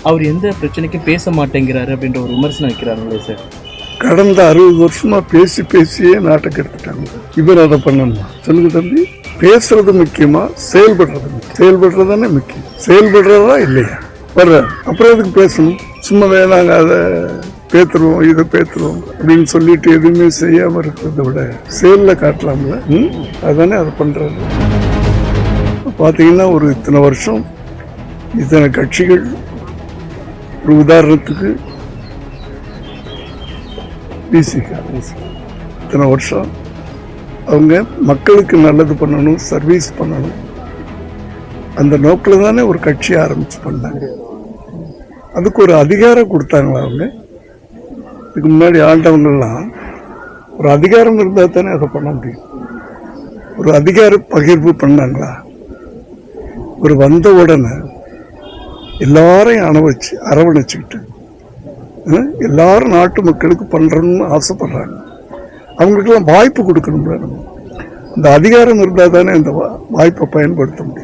அவர் எந்த பிரச்சனைக்கும் பேச மாட்டேங்கிறாரு அப்படின்ற ஒரு விமர்சனம் வைக்கிறாங்களே சார். கடந்த 60 வருஷமா பேசியே நாட்டை கெடுத்துட்டாங்க. இவர் அதை பண்ணணுமா சொல்லுங்க தம்பி? பேசுறது முக்கியமா, செயல்படுறது தானே முக்கியம். செயல்படுறதா இல்லையா வர்ற அப்புறம் எதுக்கு பேசணும்? சும்மா வேணாங்க அதை பேத்துருவோம் இதை பேத்துருவோம் அப்படின்னு சொல்லிட்டு எதுவுமே செய்யாம இருக்கிறத விட செயல்ல காட்டலாம்ல. அதுதானே அதை பண்றது. பாத்தீங்கன்னா ஒரு இத்தனை வருஷம் இத்தனை கட்சிகள், ஒரு உதாரணத்துக்கு பிசிக இத்தனை வருஷம் அவங்க மக்களுக்கு நல்லது பண்ணணும், சர்வீஸ் பண்ணணும், அந்த நோக்கில் தானே ஒரு கட்சி ஆரம்பிச்சு பண்ணாங்க. அதுக்கு ஒரு அதிகாரம் கொடுத்தாங்களா அவங்க? இதுக்கு முன்னாடி ஆண்டவங்கெல்லாம் ஒரு அதிகாரம் இருந்தால் தானே அதை பண்ண முடியும். ஒரு அதிகார பகிர்வு பண்ணாங்களா? ஒரு வந்த உடனே எல்லாரையும் அரவணைச்சுக்கிட்டு எல்லாரும் நாட்டு மக்களுக்கு பண்றணும்னு ஆசைப்படுறாங்க. அவங்களுக்கெல்லாம் வாய்ப்பு கொடுக்கணும்ல. நம்ம அந்த அதிகாரம் இருந்தால் தானே அந்த வாய்ப்பை பயன்படுத்த முடியும்.